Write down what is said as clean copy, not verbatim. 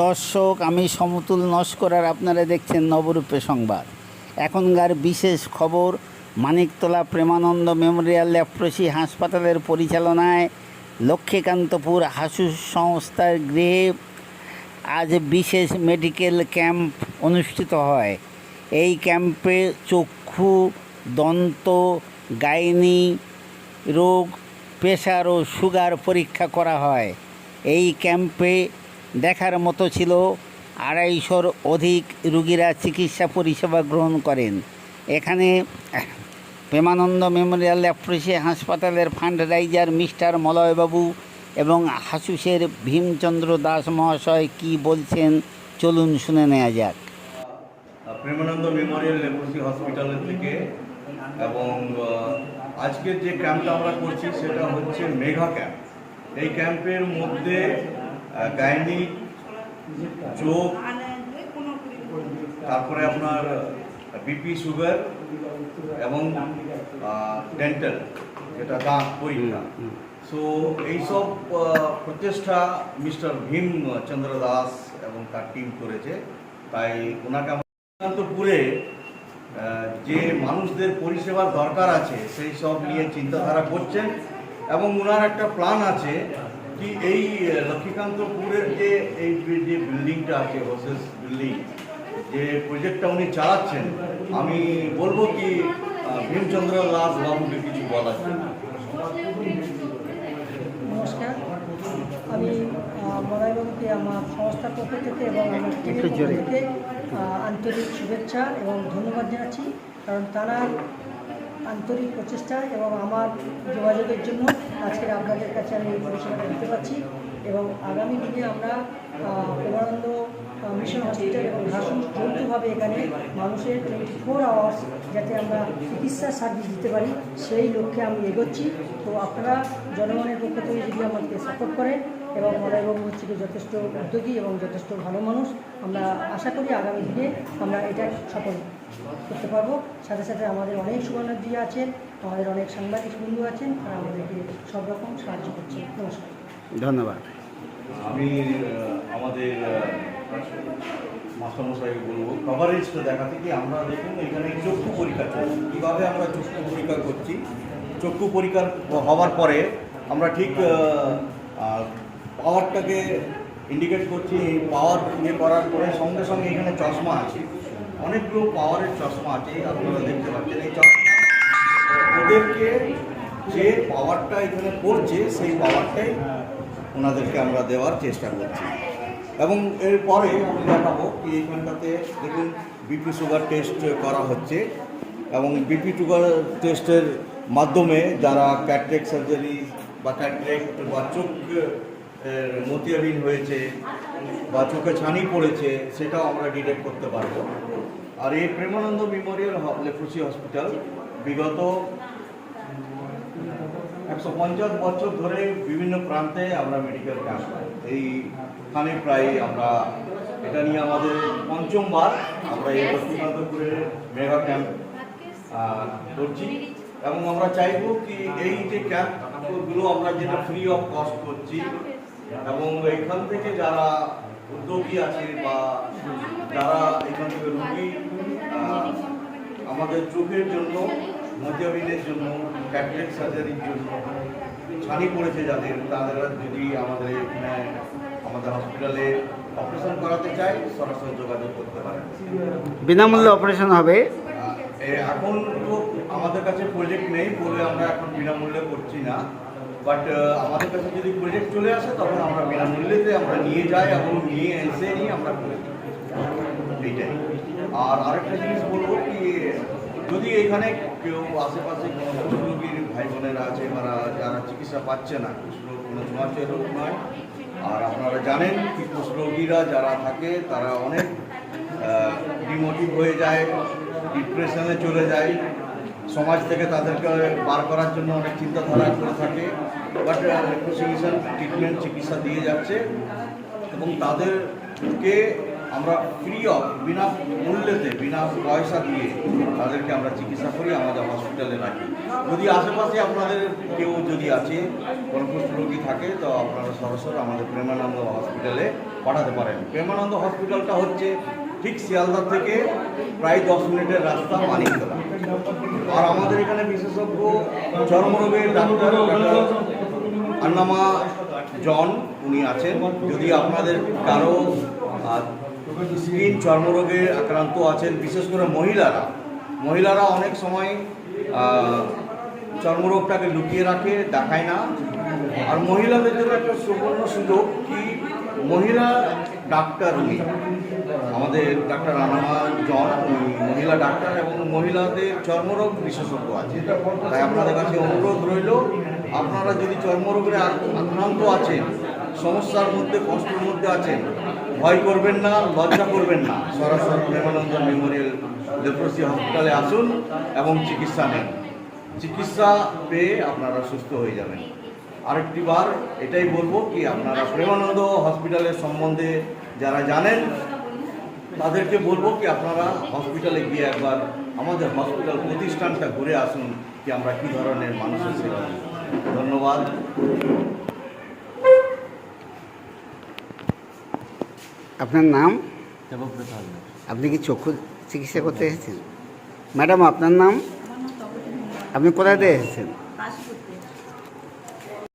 দর্শক, আমি সমতুল নস্কর আর আপনারা দেখছেন নবরূপে সংবাদ। এখনকার বিশেষ খবর, মানিকতলা প্রেমানন্দ মেমোরিয়াল লেপ্রসি হাসপাতালের পরিচালনায় লক্ষ্মীকান্তপুর হাসু সংস্থার গৃহে আজ বিশেষ মেডিকেল ক্যাম্প অনুষ্ঠিত হয়। এই ক্যাম্পে চক্ষু, দন্ত, গাইনি রোগ, প্রেশার ও সুগার পরীক্ষা করা হয়। এই ক্যাম্পে দেখার মতো ছিল 250-র অধিক রোগীরা চিকিৎসা পরিষেবা গ্রহণ করেন। এখানে প্রেমানন্দ মেমোরিয়াল লেপ্রসি হাসপাতালের ফান্ড রাইজার মিস্টার মলয়বাবু এবং হাসুসের ভীমচন্দ্র দাস মহাশয় কি বলছেন চলুন শুনে নেওয়া যাক। প্রেমানন্দ মেমোরিয়াল লেপ্রসি হসপিটালের থেকে এবং আজকের যে ক্যাম্পটা আমরা করছি সেটা হচ্ছে মেগা ক্যাম্প। এই ক্যাম্পের মধ্যে গাইনি, চোখ, তারপরে আপনার বিপি, সুগার এবং ডেন্টাল যেটা দাঁত পরীক্ষা। সো এইসব প্রচেষ্টা মিস্টার ভীমচন্দ্র দাস এবং তার টিম করেছে। তাই ওনাকে পুরে যে মানুষদের পরিষেবার দরকার আছে সেই সব নিয়ে চিন্তাধারা করছেন এবং ওনার একটা প্ল্যান আছে কি এই লক্ষ্মীকান্তপুরের যে বিল্ডিংটা আছে, হোসেস বিল্ডিং, যে প্রজেক্টটা উনি চালাচ্ছেন, আমি বলবো কি ভীমচন্দ্র দাস বাবুকে কিছু বলার। নমস্কার, আমি মলয়বাবুকে আমার সংস্থার পক্ষ থেকে এবং আমার টিমের পক্ষ থেকে আন্তরিক শুভেচ্ছা এবং ধন্যবাদ জানাচ্ছি, কারণ তারা আন্তরিক প্রচেষ্টা এবং আমার যোগাযোগের জন্য আজকের আপনাদের কাছে আমি এই পরিষেবাটা দিতে পারছি। এবং আগামী দিনে আমরা প্রেমানন্দ মিশন হসপিটাল এবং হাসু যৌথভাবে এখানে মানুষের 24 আওয়ার্স যাতে আমরা চিকিৎসা সার্ভিস দিতে পারি সেই লক্ষ্যে আমি এগোচ্ছি। তো আপনারা জনগণের পক্ষ থেকে যদি আমাকে সাপোর্ট করেন এবং মলয়বাবু হচ্ছে কি যথেষ্ট উদ্যোগী এবং যথেষ্ট ভালো মানুষ, আমরা আশা করি আগামী দিনে আমরা এটা সফল করতে পারবো। সাথে সাথে আমাদের অনেক শুভানুদ্দী আছেন, আমাদের অনেক সাংবাদিক বন্ধু আছেন, তারা আমাদেরকে সব রকম সাহায্য করছে। নমস্কার, ধন্যবাদ। আমি আমাদের মাস্টারমশাইকে বলবো কভারেজটা দেখাতে কি আমরা দেখুন এখানে চক্ষু পরীক্ষা চলছে। কীভাবে আমরা চক্ষু পরীক্ষা করছি, চক্ষু পরীক্ষা হওয়ার পরে আমরা ঠিক পাওয়ারটাকে ইন্ডিকেট করছি। এই পাওয়ার করার পরে সঙ্গে সঙ্গে এখানে চশমা আছে, অনেকগুলো পাওয়ারের চশমা আছে, আপনারা দেখতে পাচ্ছেন। এই চশমা ওদেরকে যে পাওয়ারটা এখানে পড়ছে সেই পাওয়ারটাই ওনাদেরকে আমরা দেওয়ার চেষ্টা করছি। এবং এরপরে আমি দেখাবো কি এইখানটাতে দেখুন বিপি সুগার টেস্ট করা হচ্ছে এবং বিপি সুগার টেস্টের মাধ্যমে যারা ক্যাটরেক্ট সার্জারি বা ক্যাটরেক্ট বা চোখ মতিয়াবিহীন হয়েছে বা চোখে ছানি পড়েছে সেটাও আমরা ডিটেক্ট করতে পারবো। আর এই প্রেমানন্দ মেমোরিয়াল লেপ্রসি হসপিটাল বিগত 150 বছর ধরে বিভিন্ন প্রান্তে আমরা মেডিকেল ক্যাম্প পাই। এইখানে প্রায় আমরা এটা নিয়ে আমাদের পঞ্চমবার আমরা এই লক্ষ্মীকান্তপুরের মেগা ক্যাম্প করছি এবং আমরা চাইব কি এই যে ক্যাম্পগুলো আমরা যেটা ফ্রি অফ কস্ট করছি এবং এখান থেকে যারা উদ্যোগী আছে বা যারা এখান থেকে রোগী আমাদের চোখের জন্য, মতিয়াবিহীনের জন্য, ক্যাটরেক্ট সার্জারির জন্য, ছানি পড়েছে যাদের, তারা যদি আমাদের এখানে আমাদের হসপিটালে অপারেশন করাতে চাই সরাসরি যোগাযোগ করতে পারে। বিনামূল্যে অপারেশন হবে। এখন তো আমাদের কাছে প্রজেক্ট নেই বলে আমরা এখন বিনামূল্যে করছি না, বাট আমাদের কাছে যদি প্রজেক্ট চলে আসে তখন আমরা বিনামূল্যেতে আমরা নিয়ে যাই এবং নিয়ে এসে আমরা করে দিই, এইটাই। আর আরেকটা জিনিস বলবো কি, যদি এখানে কেউ আশেপাশে কোনো কুষ্ঠরোগীর ভাই বোনেরা আছে যারা চিকিৎসা পাচ্ছে না, কুষ্ঠরোগ কোনো ছোঁয়াচে রোগ নয়, আর আপনারা জানেন কি কুষ্ঠরোগীরা যারা থাকে তারা অনেক ডিমোটিভ হয়ে যায়, ডিপ্রেশনে চলে যায়, সমাজ থেকে তাদেরকে বার করার জন্য অনেক চিন্তাধারা করে থাকে, বাট লেপ্রসি মিশন ট্রিটমেন্ট চিকিৎসা দিয়ে যাচ্ছে এবং তাদেরকে আমরা ফ্রি অফ বিনা মূল্যেতে বিনা পয়সা দিয়ে তাদেরকে আমরা চিকিৎসা করি, আমাদের হসপিটালে রাখি। যদি আশেপাশে আপনাদের কেউ যদি আছে কোনো কুষ্ঠ রোগী থাকে তো আপনারা সরাসরি আমাদের প্রেমানন্দ হসপিটালে পাঠাতে পারেন। প্রেমানন্দ হসপিটালটা হচ্ছে ঠিক শিয়ালদা থেকে প্রায় 10 মিনিটের রাস্তা, মানিকতলা। আর আমাদের এখানে বিশেষজ্ঞ চর্মরোগের ডাক্তার আন্নামা জন উনি আছেন। যদি আপনাদের কারো স্কিন চর্মরোগে আক্রান্ত আছেন, বিশেষ করে মহিলারা অনেক সময় চর্মরোগটাকে লুকিয়ে রাখে, দেখায় না। আর মহিলাদের জন্য একটা সুবর্ণ সুযোগ কি, মহিলা ডাক্তার উনি আমাদের ডাক্তার আনামা জন, উনি মহিলা ডাক্তার এবং মহিলাদের চর্মরোগ বিশেষজ্ঞ আছে। তাই আপনাদের কাছে অনুরোধ রইল, আপনারা যদি চর্মরোগে আক্রান্ত আছেন, সমস্যার মধ্যে কষ্টের মধ্যে আছেন, ভয় করবেন না, লজ্জা করবেন না, সরাসরি প্রেমানন্দ মেমোরিয়াল লেপ্রোসি হসপিটালে আসুন এবং চিকিৎসা নেন। চিকিৎসা পেয়ে আপনারা সুস্থ হয়ে যাবেন। আরেকটি বার এটাই বলবো কি, আপনারা প্রেমানন্দ হসপিটালের সম্বন্ধে যারা জানেন তাদেরকে বলবো কি আপনারা হসপিটালে গিয়ে একবার আমাদের হসপিটাল প্রতিষ্ঠানটা ঘুরে আসুন, কি আমরা কী ধরনের মানুষের সেবা করি। ধন্যবাদ। আপনার নাম? দেবব্রত হালদার। আপনি কি চক্ষু চিকিৎসা করতে এসেছেন? ম্যাডাম আপনার নাম? আপনি কোথায় থেকে এসেছেন?